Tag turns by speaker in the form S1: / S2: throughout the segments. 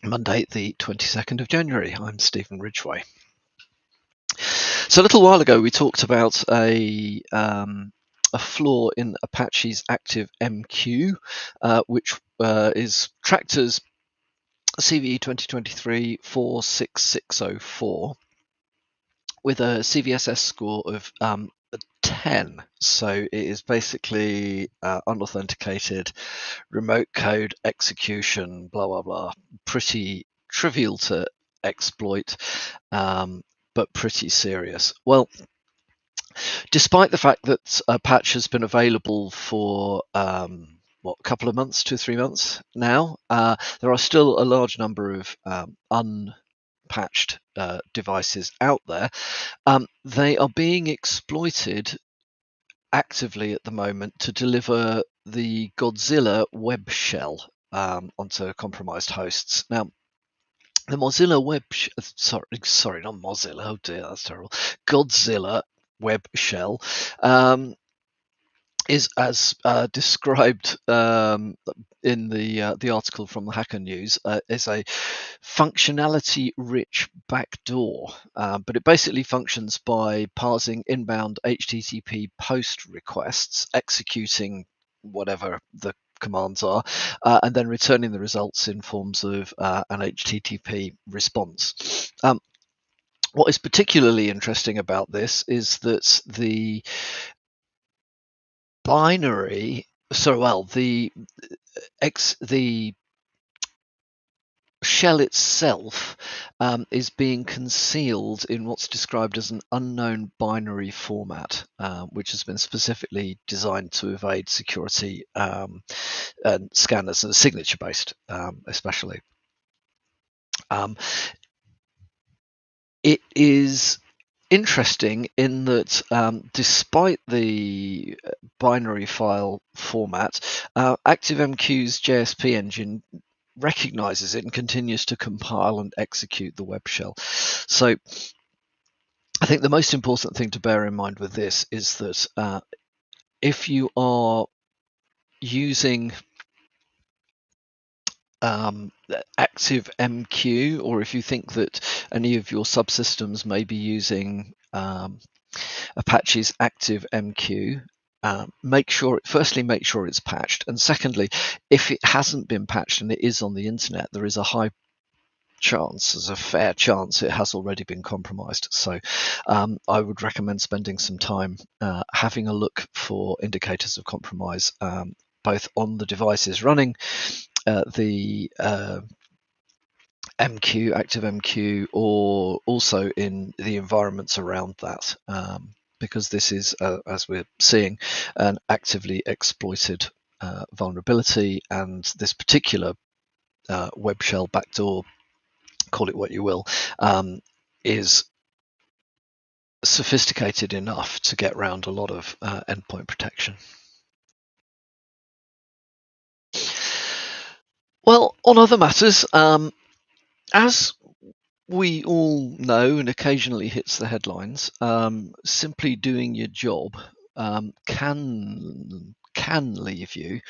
S1: Monday, the 22nd of January. I'm Stephen Ridgway. So a little while ago, we talked about a flaw in Apache's ActiveMQ, which is Tractor's CVE 2023-46604 with a CVSS score of 10. So it is basically unauthenticated remote code execution, blah, blah, blah. Pretty trivial to exploit, but pretty serious. Well, despite the fact that a patch has been available for a couple of months, 2-3 months now, there are still a large number of unpatched devices out there. They are being exploited actively at the moment to deliver the Godzilla web shell onto compromised hosts. Now, the Mozilla web, sorry, not Mozilla. Oh dear, that's terrible. Godzilla web shell is, as described in the article from the Hacker News, is a functionality-rich backdoor, but it basically functions by parsing inbound HTTP post requests, executing whatever the commands are, and then returning the results in forms of an HTTP response. What is particularly interesting about this is that the binary, the shell itself is being concealed in what's described as an unknown binary format, which has been specifically designed to evade security and scanners, and signature based especially. It is interesting in that despite the binary file format, ActiveMQ's JSP engine recognizes it and continues to compile and execute the web shell. So I think the most important thing to bear in mind with this is that if you are using ActiveMQ, or if you think that any of your subsystems may be using Apache's ActiveMQ, make sure it's patched, and secondly, if it hasn't been patched and it is on the internet, there is a fair chance it has already been compromised. So I would recommend spending some time having a look for indicators of compromise, both on the devices running the ActiveMQ, or also in the environments around that, because this is, as we're seeing, an actively exploited vulnerability, and this particular web shell backdoor, call it what you will, is sophisticated enough to get around a lot of endpoint protection. Well, on other matters, as we all know and occasionally hits the headlines, simply doing your job can leave you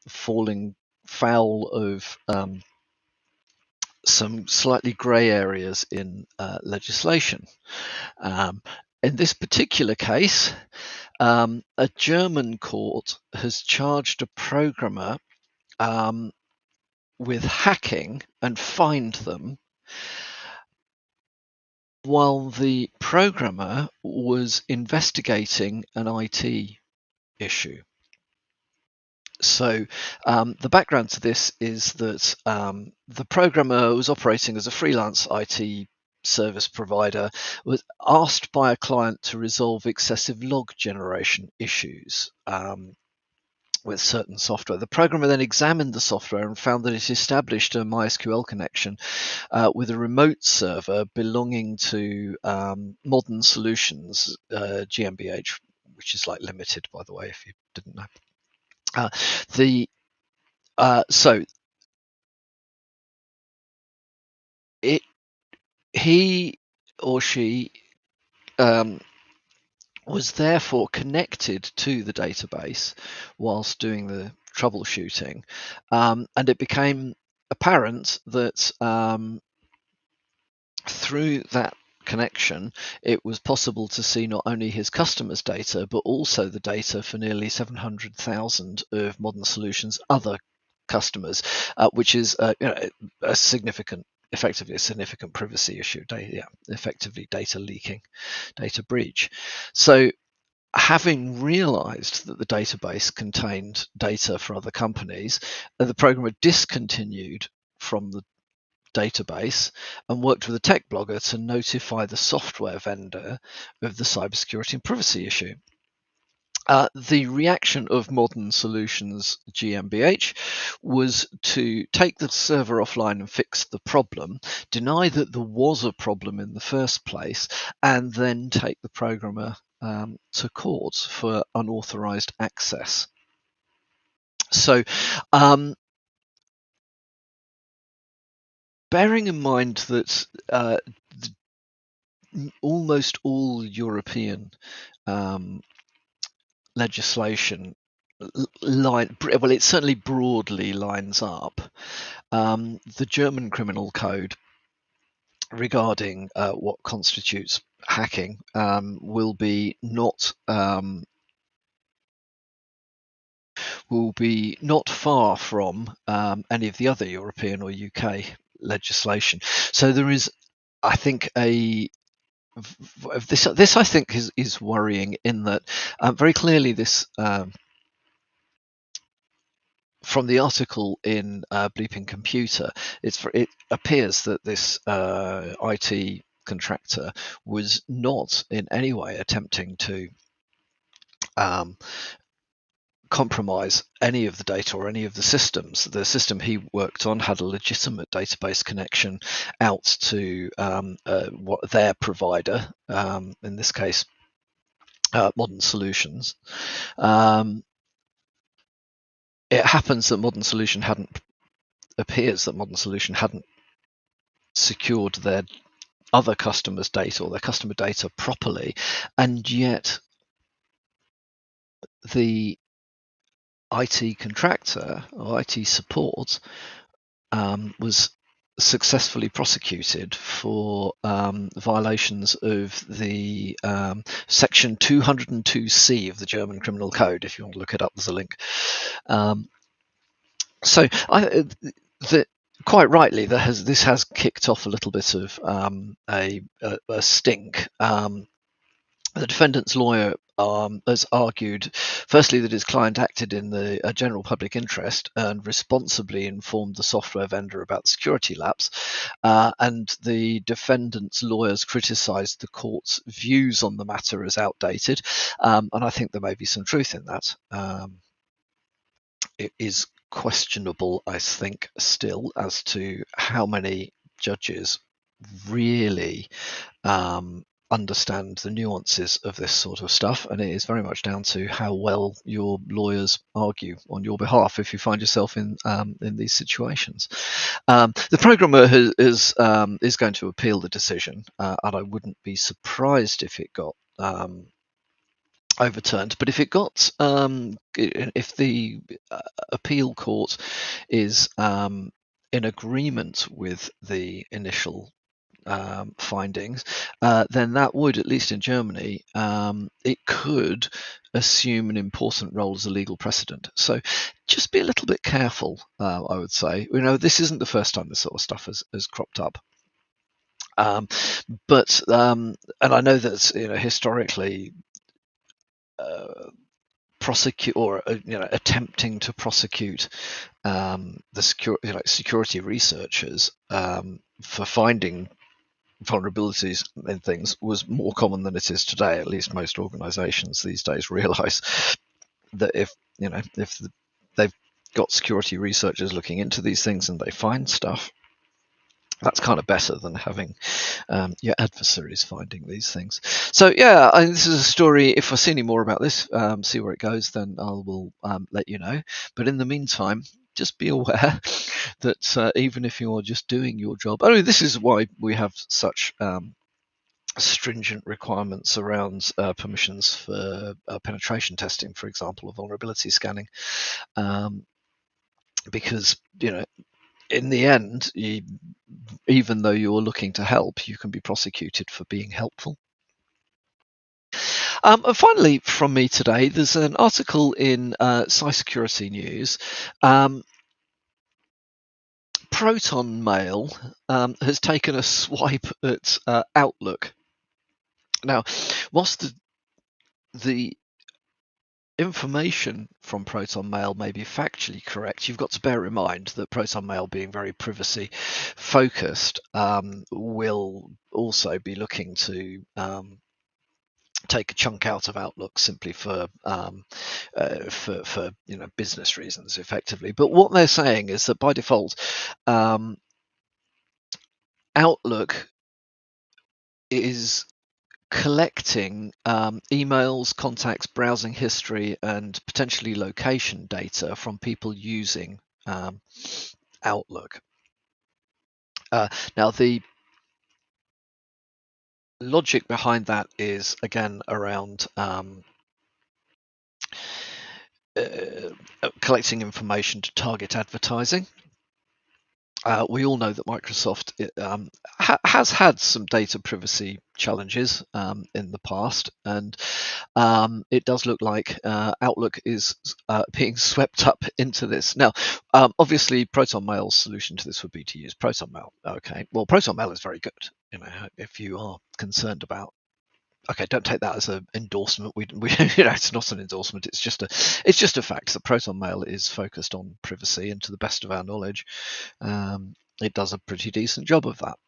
S1: falling foul of some slightly grey areas in legislation. In this particular case, a German court has charged a programmer with hacking and fined them while the programmer was investigating an IT issue. So the background to this is that the programmer was operating as a freelance IT service provider, was asked by a client to resolve excessive log generation issues with certain software. The programmer then examined the software and found that it established a MySQL connection with a remote server belonging to Modern Solutions GmbH, which is like limited, by the way, if you didn't know. He or she was therefore connected to the database whilst doing the troubleshooting, and it became apparent that through that connection, it was possible to see not only his customers' data, but also the data for nearly 700,000 of Modern Solutions' other customers, which is a significant, effectively a significant privacy issue, effectively data leaking, data breach. So having realized that the database contained data for other companies, the programmer discontinued from the database and worked with a tech blogger to notify the software vendor of the cybersecurity and privacy issue. The reaction of Modern Solutions GmbH was to take the server offline and fix the problem, deny that there was a problem in the first place, and then take the programmer to court for unauthorized access. So, bearing in mind that almost all European legislation it certainly broadly lines up. The German criminal code regarding what constitutes hacking will be not far from any of the other European or UK legislation. So there is, I think, this I think is worrying in that very clearly this from the article in Bleeping Computer, it appears that this IT contractor was not in any way attempting to compromise any of the data or any of the systems. The system he worked on had a legitimate database connection out to what their provider, in this case, Modern Solutions. It happens that Modern Solution hadn't secured their other customers' data or their customer data properly, and yet the IT contractor or IT support was successfully prosecuted for violations of the section 202C of the German Criminal Code. If you want to look it up, there's a link. Quite rightly, this has kicked off a little bit of a stink. The defendant's lawyer has argued, firstly, that his client acted in the general public interest and responsibly informed the software vendor about the security lapse. And the defendant's lawyers criticised the court's views on the matter as outdated. And I think there may be some truth in that. It is questionable, I think, still as to how many judges really understand the nuances of this sort of stuff, and it is very much down to how well your lawyers argue on your behalf if you find yourself in these situations. The programmer is going to appeal the decision, and I wouldn't be surprised if it got overturned. But if it got, if the appeal court is in agreement with the initial findings, then that would, at least in Germany, it could assume an important role as a legal precedent. So just be a little bit careful, I would say. This isn't the first time this sort of stuff has cropped up. But and I know that historically, prosecute or attempting to prosecute the security researchers for finding vulnerabilities in things was more common than it is today. At least most organizations these days realize that if they've got security researchers looking into these things and they find stuff, that's kind of better than having your adversaries finding these things. So yeah, this is a story. If I see any more about this, see where it goes, then I will let you know. But in the meantime, just be aware that even if you're just doing your job, this is why we have such stringent requirements around permissions for penetration testing, for example, or vulnerability scanning, because in the end, even though you're looking to help, you can be prosecuted for being helpful. And finally, from me today, there's an article in Cybersecurity News. Proton Mail has taken a swipe at Outlook. Now, whilst the information from Proton Mail may be factually correct, you've got to bear in mind that Proton Mail, being very privacy focused, will also be looking to take a chunk out of Outlook simply for business reasons, effectively. But what they're saying is that by default, Outlook is collecting emails, contacts, browsing history, and potentially location data from people using Outlook. Now, the logic behind that is, again, around collecting information to target advertising. We all know that Microsoft has had some data privacy challenges in the past, and it does look like Outlook is being swept up into this. Now, obviously, Proton Mail's solution to this would be to use Proton Mail. Okay, well, Proton Mail is very good. If you are concerned about. Okay, don't take that as an endorsement. We it's not an endorsement. It's just a fact that Proton Mail is focused on privacy, and to the best of our knowledge, it does a pretty decent job of that.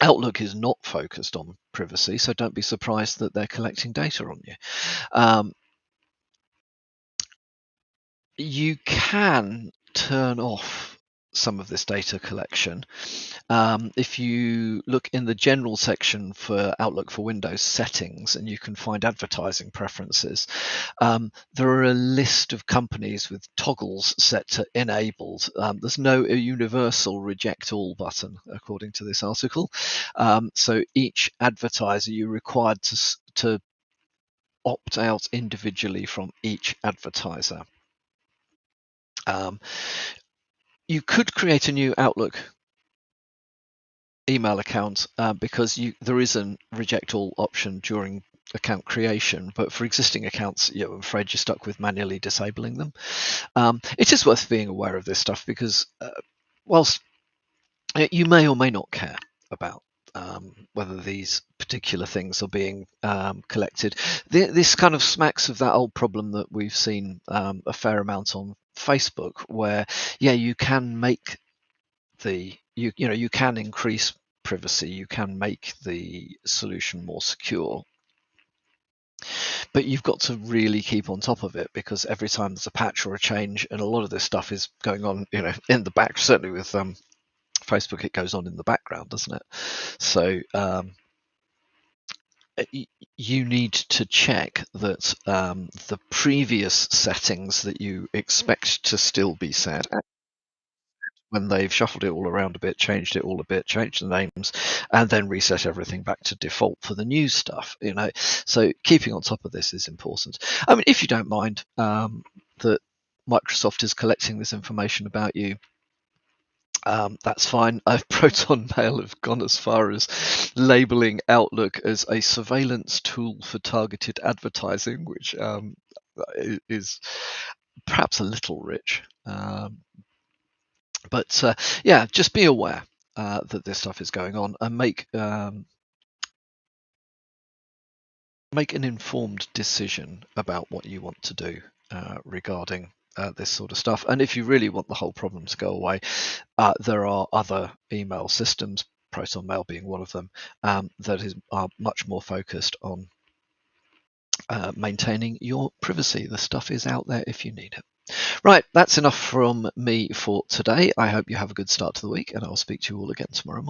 S1: Outlook is not focused on privacy, so don't be surprised that they're collecting data on you. You can turn off some of this data collection. If you look in the general section for Outlook for Windows settings, and you can find advertising preferences, there are a list of companies with toggles set to enabled. There's no universal reject all button, according to this article. So each advertiser, you're required to opt out individually from each advertiser. You could create a new Outlook email account because there is a reject all option during account creation, but for existing accounts, I'm afraid you're stuck with manually disabling them. It is worth being aware of this stuff because whilst you may or may not care about whether these particular things are being collected, this kind of smacks of that old problem that we've seen a fair amount on Facebook, where you can make you can increase privacy, you can make the solution more secure, but you've got to really keep on top of it, because every time there's a patch or a change, and a lot of this stuff is going on in the back, certainly with Facebook, it goes on in the background, doesn't it? So you need to check that the previous settings that you expect to still be set, when they've shuffled it all around a bit, changed it all a bit, changed the names, and then reset everything back to default for the new stuff. So keeping on top of this is important. I mean, if you don't mind that Microsoft is collecting this information about you, that's fine. Proton Mail have gone as far as labeling Outlook as a surveillance tool for targeted advertising, which is perhaps a little rich. But just be aware that this stuff is going on, and make an informed decision about what you want to do regarding this sort of stuff. And if you really want the whole problem to go away, there are other email systems, Proton Mail being one of them, that are much more focused on maintaining your privacy. The stuff is out there if you need it. Right, that's enough from me for today. I hope you have a good start to the week, and I'll speak to you all again tomorrow morning.